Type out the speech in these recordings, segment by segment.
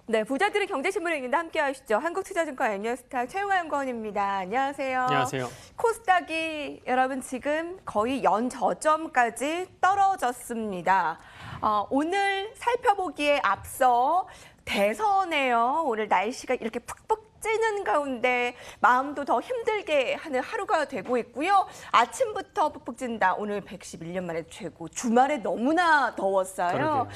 네, 부자들의 경제신문을 읽는다 함께 하시죠. 한국투자증권 애니어스타 최영아 연구원입니다. 안녕하세요. 안녕하세요. 코스닥이 여러분 지금 거의 연저점까지 떨어졌습니다. 오늘 살펴보기에 앞서 대선에요. 오늘 날씨가 이렇게 푹푹 찌는 가운데 마음도 더 힘들게 하는 하루가 되고 있고요. 아침부터 푹푹 찐다. 오늘 111년 만에 최고. 주말에 너무나 더웠어요. 그러게요.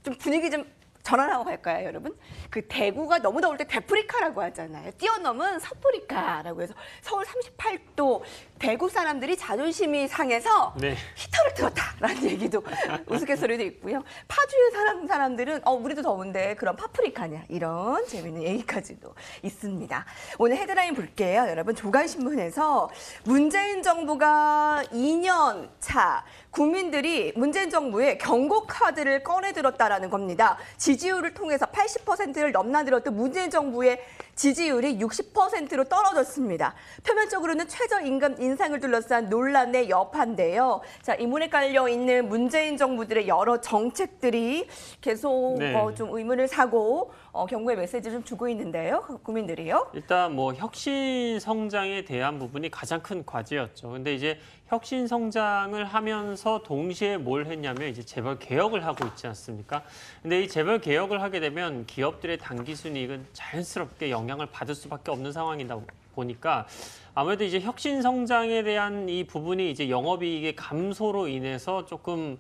좀 분위기 좀 전환하고 갈까요, 여러분? 그 대구가 너무 더울 때 데프리카라고 하잖아요. 뛰어넘은 서프리카라고 해서 서울 38도, 대구 사람들이 자존심이 상해서 네. 히터를 틀었다라는 얘기도 우스갯소리도 있고요. 파주에 사는 사람들은 우리도 더운데 그럼 파프리카냐 이런 재미있는 얘기까지도 있습니다. 오늘 헤드라인 볼게요. 여러분 조간신문에서 문재인 정부가 2년 차 국민들이 문재인 정부의 경고 카드를 꺼내들었다라는 겁니다. 지지율을 통해서 80%를 넘나들었던 문재인 정부의 지지율이 60%로 떨어졌습니다. 표면적으로는 최저임금 인상을 둘러싼 논란의 여파인데요. 자, 이문에 깔려 있는 문재인 정부들의 여러 정책들이 계속 네. 좀 의문을 사고 경고의 메시지를 좀 주고 있는데요. 국민들이요. 일단 뭐 혁신 성장에 대한 부분이 가장 큰 과제였죠. 근데 이제 혁신 성장을 하면서 동시에 뭘 했냐면 이제 재벌 개혁을 하고 있지 않습니까? 근데 이 재벌 개혁을 하게 되면 기업들의 단기 순이익은 자연스럽게 영향을 받을 수밖에 없는 상황이다 보니까 아무래도 이제 혁신 성장에 대한 이 부분이 이제 영업이익의 감소로 인해서 조금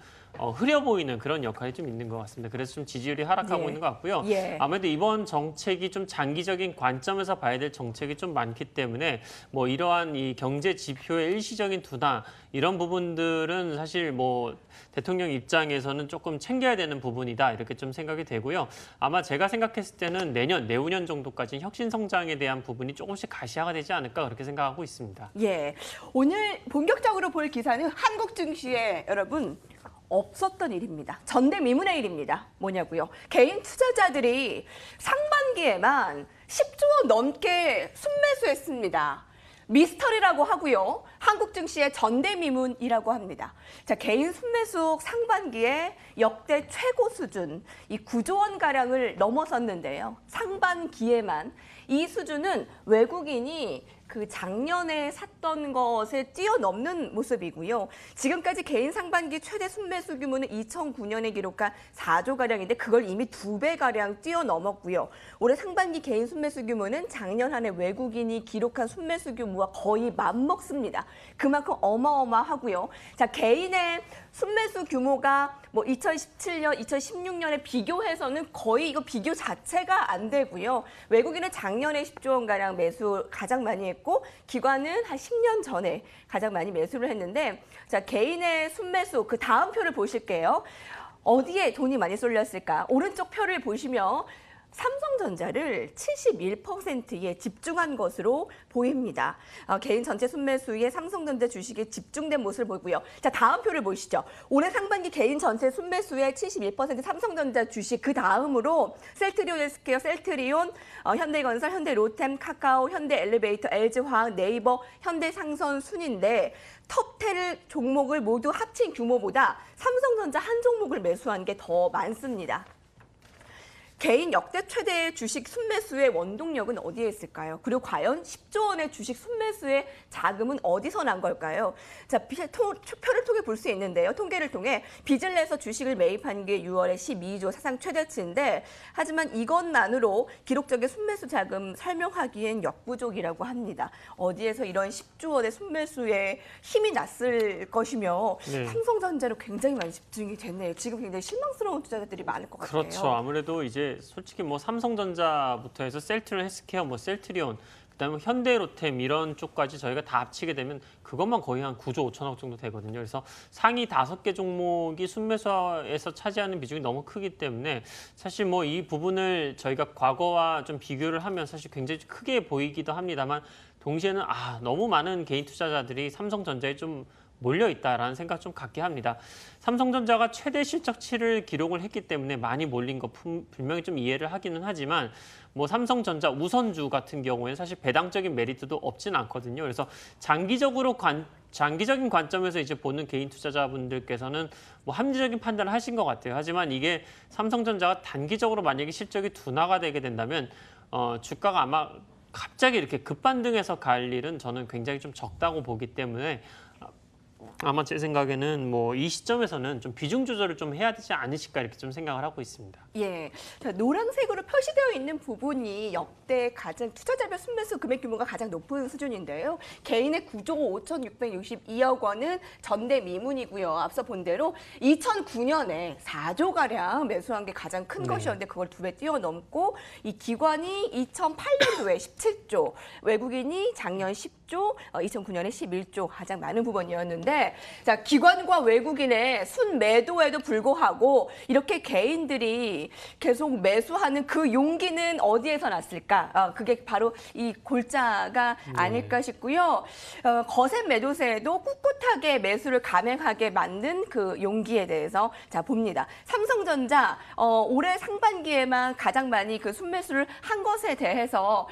흐려 보이는 그런 역할이 좀 있는 것 같습니다. 그래서 좀 지지율이 하락하고 예. 있는 것 같고요. 예. 아무래도 이번 정책이 좀 장기적인 관점에서 봐야 될 정책이 좀 많기 때문에 뭐 이러한 이 경제 지표의 일시적인 둔화 이런 부분들은 사실 뭐 대통령 입장에서는 조금 챙겨야 되는 부분이다 이렇게 좀 생각이 되고요. 아마 제가 생각했을 때는 내년, 내후년 정도까지 혁신 성장에 대한 부분이 조금씩 가시화가 되지 않을까 그렇게 생각하고 있습니다. 예, 오늘 본격적으로 볼 기사는 한국 증시에 여러분 없었던 일입니다. 전대미문의 일입니다. 뭐냐고요? 개인 투자자들이 상반기에만 10조 원 넘게 순매수했습니다. 미스터리라고 하고요. 한국 증시의 전대미문이라고 합니다. 자, 개인 순매수 상반기에 역대 최고 수준, 이 9조 원 가량을 넘어섰는데요. 상반기에만 이 수준은 외국인이 그 작년에 샀던 것에 뛰어넘는 모습이고요. 지금까지 개인 상반기 최대 순매수 규모는 2009년에 기록한 4조가량인데 그걸 이미 2배가량 뛰어넘었고요. 올해 상반기 개인 순매수 규모는 작년 한 해 외국인이 기록한 순매수 규모와 거의 맞먹습니다. 그만큼 어마어마하고요. 자, 개인의 순매수 규모가 뭐 2017년, 2016년에 비교해서는 거의 이거 비교 자체가 안 되고요. 외국인은 작년에 10조 원가량 매수 가장 많이 했고 기관은 한 10년 전에 가장 많이 매수를 했는데 자, 개인의 순매수 그 다음 표를 보실게요. 어디에 돈이 많이 쏠렸을까? 오른쪽 표를 보시면 삼성전자를 71%에 집중한 것으로 보입니다. 개인 전체 순매수에 삼성전자 주식에 집중된 모습을 보이고요. 자, 다음 표를 보시죠. 올해 상반기 개인 전체 순매수의 71% 삼성전자 주식, 그 다음으로 셀트리온 헬스케어, 셀트리온, 현대건설, 현대로템, 카카오, 현대엘리베이터, LG화학, 네이버, 현대상선 순인데 톱10 종목을 모두 합친 규모보다 삼성전자 한 종목을 매수한 게 더 많습니다. 개인 역대 최대의 주식 순매수의 원동력은 어디에 있을까요? 그리고 과연 10조 원의 주식 순매수의 자금은 어디서 난 걸까요? 자, 표를 통해 볼 수 있는데요. 통계를 통해 빚을 내서 주식을 매입한 게 6월에 12조 사상 최대치인데 하지만 이것만으로 기록적인 순매수 자금 설명하기엔 역부족이라고 합니다. 어디에서 이런 10조 원의 순매수에 힘이 났을 것이며 네. 삼성전자로 굉장히 많이 집중이 됐네요. 지금 굉장히 실망스러운 투자자들이 많을 것 같아요. 그렇죠. 아무래도 이제 솔직히 뭐 삼성전자부터 해서 셀트리온 헬스케어, 뭐 셀트리온, 그다음에 현대로템 이런 쪽까지 저희가 다 합치게 되면 그것만 거의 한 9조 5천억 정도 되거든요. 그래서 상위 5개 종목이 순매수에서 차지하는 비중이 너무 크기 때문에 사실 뭐 이 부분을 저희가 과거와 좀 비교를 하면 사실 굉장히 크게 보이기도 합니다만 동시에는 너무 많은 개인 투자자들이 삼성전자에 좀 몰려 있다라는 생각 좀 갖게 합니다. 삼성전자가 최대 실적치를 기록을 했기 때문에 많이 몰린 거 분명히 좀 이해를 하기는 하지만 뭐 삼성전자 우선주 같은 경우에는 사실 배당적인 메리트도 없진 않거든요. 그래서 장기적으로 장기적인 관점에서 이제 보는 개인 투자자분들께서는 뭐 합리적인 판단을 하신 것 같아요. 하지만 이게 삼성전자가 단기적으로 만약에 실적이 둔화가 되게 된다면 주가가 아마 갑자기 이렇게 급반등해서 갈 일은 저는 굉장히 좀 적다고 보기 때문에 아마 제 생각에는 뭐 이 시점에서는 좀 비중 조절을 좀 해야 되지 않으실까 이렇게 좀 생각을 하고 있습니다. 예, 자, 노란색으로 표시되어 있는 부분이 역대 가장 투자자별 순매수 금액 규모가 가장 높은 수준인데요. 개인의 9조 5,662억 원은 전대 미문이고요. 앞서 본 대로 2009년에 4조 가량 매수한 게 가장 큰 것이었는데 그걸 2배 뛰어넘고 이 기관이 2008년도에 17조, 외국인이 작년 10조, 2009년에 11조 가장 많은 부분이었는데 자, 기관과 외국인의 순매도에도 불구하고 이렇게 개인들이 계속 매수하는 그 용기는 어디에서 났을까? 그게 바로 이 골자가 아닐까 싶고요. 거센 매도세에도 꿋꿋하게 매수를 감행하게 만든 그 용기에 대해서 자 봅니다. 삼성전자 올해 상반기에만 가장 많이 그 순매수를 한 것에 대해서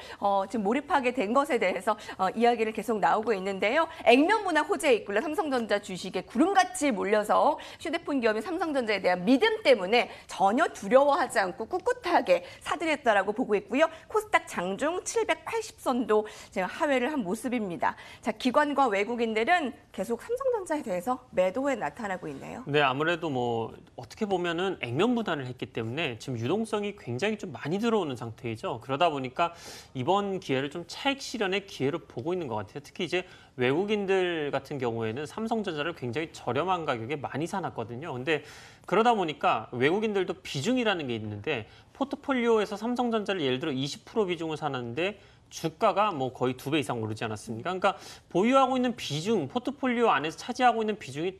지금 몰입하게 된 것에 대해서 이야기를 계속 나오고 있는데요. 액면분할 호재에 이끌려 삼성전자 주식에 구름같이 몰려서 휴대폰 기업인 삼성전자에 대한 믿음 때문에 전혀 두려워하지 않고 꿋꿋하게 사들였다라고 보고 있고요. 코스닥 장중 780선도 제가 하회를 한 모습입니다. 자, 기관과 외국인들은 계속 삼성전자에 대해서 매도에 나타나고 있네요. 네, 아무래도 뭐 어떻게 보면은 액면 분할을 했기 때문에 지금 유동성이 굉장히 좀 많이 들어오는 상태이죠. 그러다 보니까 이번 기회를 좀 차익 실현의 기회로 보고 있는 것 같아요. 특히 이제 외국인들 같은 경우에는 삼성전자를 굉장히 저렴한 가격에 많이 사놨거든요. 근데 그러다 보니까 외국인들도 비중이라는 게 있는데 포트폴리오에서 삼성전자를 예를 들어 20% 비중을 사놨는데 주가가 뭐 거의 2배 이상 오르지 않았습니까? 그러니까 보유하고 있는 비중, 포트폴리오 안에서 차지하고 있는 비중이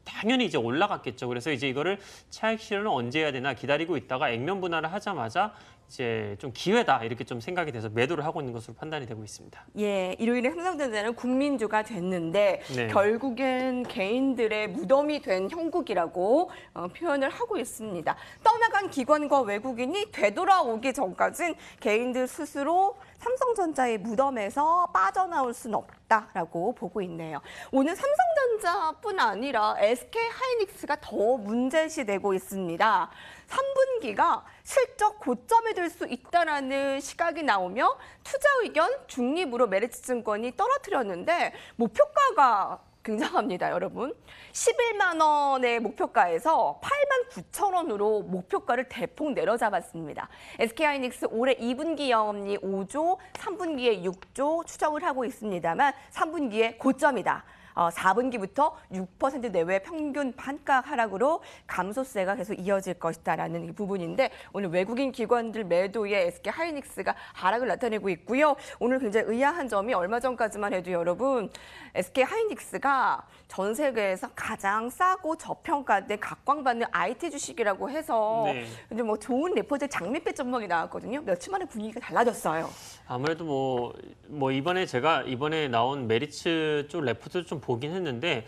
당연히 이제 올라갔겠죠. 그래서 이제 이거를 차익 실현을 언제 해야 되나 기다리고 있다가 액면 분할을 하자마자 이제 좀 기회다 이렇게 좀 생각이 돼서 매도를 하고 있는 것으로 판단이 되고 있습니다. 예, 일요일에 삼성전자는 국민주가 됐는데 네. 결국엔 개인들의 무덤이 된 형국이라고 표현을 하고 있습니다. 떠나간 기관과 외국인이 되돌아오기 전까진 개인들 스스로 삼성전자의 무덤에서 빠져나올 수는 없다라고 보고 있네요. 오늘 삼성전자뿐 아니라 SK하이닉스가 더 문제시되고 있습니다. 3분기가 실적 고점에 들 수 있다라는 시각이 나오며 투자 의견 중립으로 메리츠증권이 떨어뜨렸는데 목표가가 굉장합니다, 여러분. 11만 원의 목표가에서 8만 9천 원으로 목표가를 대폭 내려잡았습니다. SK하이닉스 올해 2분기 영업이익 5조, 3분기에 6조 추정을 하고 있습니다만 3분기에 고점이다. 4분기부터 6% 내외 평균 반가 하락으로 감소세가 계속 이어질 것이다라는 이 부분인데 오늘 외국인 기관들 매도에 SK하이닉스가 하락을 나타내고 있고요. 오늘 굉장히 의아한 점이 얼마 전까지만 해도 여러분 SK하이닉스가 전 세계에서 가장 싸고 저평가된 각광받는 IT 주식이라고 해서 네. 근데 뭐 좋은 레포트 장밋빛 전망이 나왔거든요. 며칠 만에 분위기가 달라졌어요. 아무래도 뭐 이번에 나온 메리츠 쪽 레포트를 좀 보긴 했는데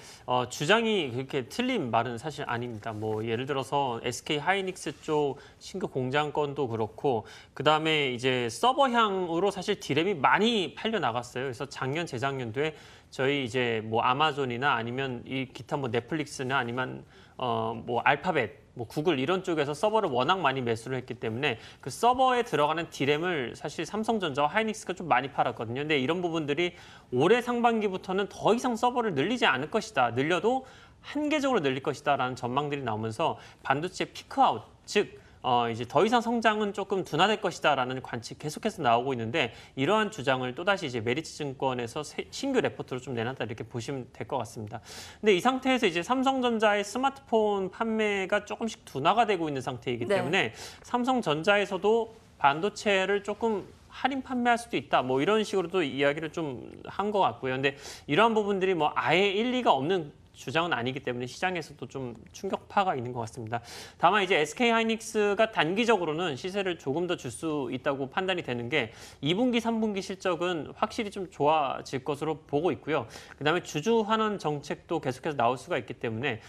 주장이 그렇게 틀린 말은 사실 아닙니다. 뭐 예를 들어서 SK하이닉스 쪽 신규 공장 건도 그렇고 그다음에 이제 서버향으로 사실 디램이 많이 팔려 나갔어요. 그래서 작년 재작년도에 저희 이제 뭐 아마존이나 아니면 이 기타 뭐 넷플릭스나 아니면 뭐 알파벳 뭐 구글 이런 쪽에서 서버를 워낙 많이 매수를 했기 때문에 그 서버에 들어가는 디램을 사실 삼성전자와 하이닉스가 좀 많이 팔았거든요. 근데 이런 부분들이 올해 상반기부터는 더 이상 서버를 늘리지 않을 것이다. 늘려도 한계적으로 늘릴 것이다라는 전망들이 나오면서 반도체 피크아웃, 즉 이제 더 이상 성장은 조금 둔화될 것이다라는 관측 계속해서 나오고 있는데 이러한 주장을 또다시 이제 메리츠증권에서 신규 레포트로 좀 내놨다 이렇게 보시면 될 것 같습니다. 근데 이 상태에서 이제 삼성전자의 스마트폰 판매가 조금씩 둔화가 되고 있는 상태이기 때문에 삼성전자에서도 반도체를 조금 할인 판매할 수도 있다. 뭐 이런 식으로도 이야기를 좀 한 것 같고요. 근데 이러한 부분들이 뭐 아예 일리가 없는 주장은 아니기 때문에 시장에서도 좀 충격파가 있는 것 같습니다. 다만 이제 SK하이닉스가 단기적으로는 시세를 조금 더 줄 수 있다고 판단이 되는 게 2분기, 3분기 실적은 확실히 좀 좋아질 것으로 보고 있고요. 그다음에 주주 환원 정책도 계속해서 나올 수가 있기 때문에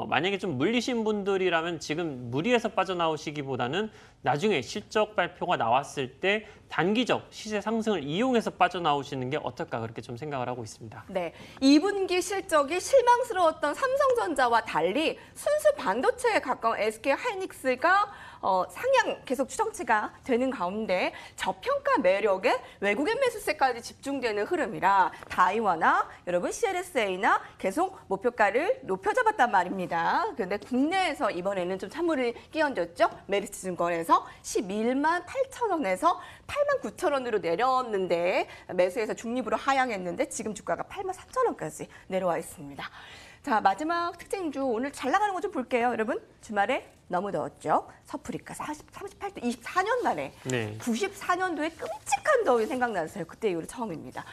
만약에 좀 물리신 분들이라면 지금 무리해서 빠져나오시기보다는 나중에 실적 발표가 나왔을 때 단기적 시세 상승을 이용해서 빠져나오시는 게 어떨까 그렇게 좀 생각을 하고 있습니다. 네, 2분기 실적이 실망스러웠던 삼성전자와 달리 순수 반도체에 가까운 SK하이닉스가 상향 계속 추정치가 되는 가운데 저평가 매력에 외국인 매수세까지 집중되는 흐름이라 다이와나 여러분 CLSA나 계속 목표가를 높여잡았단 말입니다. 그런데 국내에서 이번에는 좀 찬물을 끼얹었죠. 메리츠증권에서 11만 8천 원에서 8만 9천 원으로 내렸는데 매수해서 중립으로 하향했는데 지금 주가가 8만 3천 원까지 내려와 있습니다. 자, 마지막 특징주 오늘 잘 나가는 거 좀 볼게요. 여러분 주말에 너무 더웠죠. 서프리카 38도 24년 만에 네. 94년도에 끔찍한 더위 생각나세요. 그때 이후로 처음입니다.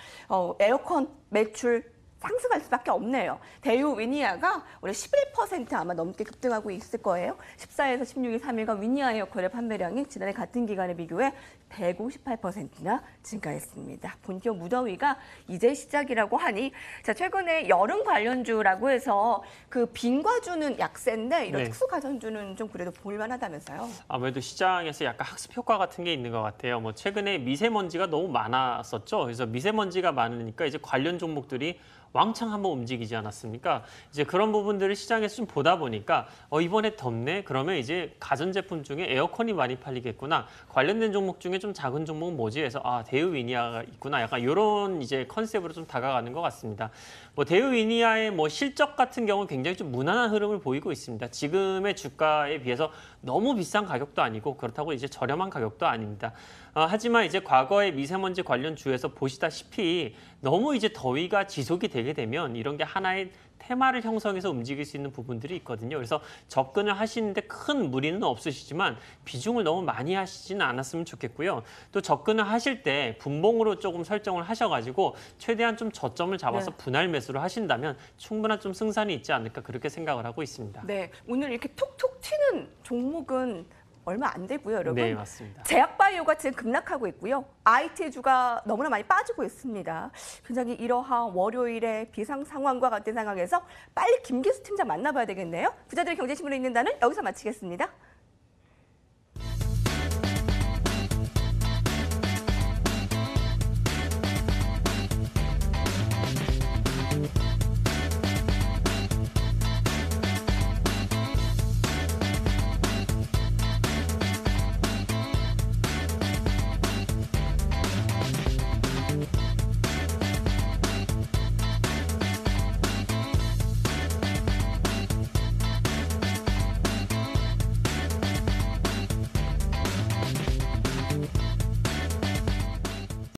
에어컨 매출 상승할 수밖에 없네요. 대우 위니아가 올해 11% 아마 넘게 급등하고 있을 거예요. 14에서 16일 3일간 위니아 에어컨의 판매량이 지난해 같은 기간에 비교해 158%나 증가했습니다. 본격 무더위가 이제 시작이라고 하니 자 최근에 여름 관련주라고 해서 그 빙과주는 약세인데 이런 네. 특수 가전주는 좀 그래도 볼만하다면서요. 아무래도 시장에서 약간 학습 효과 같은 게 있는 것 같아요. 뭐 최근에 미세먼지가 너무 많았었죠. 그래서 미세먼지가 많으니까 이제 관련 종목들이 왕창 한번 움직이지 않았습니까? 이제 그런 부분들을 시장에서 좀 보다 보니까 이번에 덥네? 그러면 이제 가전제품 중에 에어컨이 많이 팔리겠구나. 관련된 종목 중에 좀 작은 종목은 뭐지? 해서 대우 위니아가 있구나. 약간 이런 이제 컨셉으로 좀 다가가는 것 같습니다. 뭐 대우 위니아의 뭐 실적 같은 경우는 굉장히 좀 무난한 흐름을 보이고 있습니다. 지금의 주가에 비해서 너무 비싼 가격도 아니고 그렇다고 이제 저렴한 가격도 아닙니다. 하지만 이제 과거의 미세먼지 관련 주에서 보시다시피 너무 이제 더위가 지속이 되게 되면 이런 게 하나의 테마를 형성해서 움직일 수 있는 부분들이 있거든요. 그래서 접근을 하시는데 큰 무리는 없으시지만 비중을 너무 많이 하시지는 않았으면 좋겠고요. 또 접근을 하실 때 분봉으로 조금 설정을 하셔가지고 최대한 좀 저점을 잡아서 네. 분할 매수를 하신다면 충분한 좀 승산이 있지 않을까 그렇게 생각을 하고 있습니다. 네, 오늘 이렇게 톡톡 튀는 종목은 얼마 안 되고요, 여러분. 네, 맞습니다. 제약바이오가 지금 급락하고 있고요. IT주가 너무나 많이 빠지고 있습니다. 굉장히 이러한 월요일에 비상 상황과 같은 상황에서 빨리 김기수 팀장 만나봐야 되겠네요. 부자들의 경제신문에 있는 단은 여기서 마치겠습니다.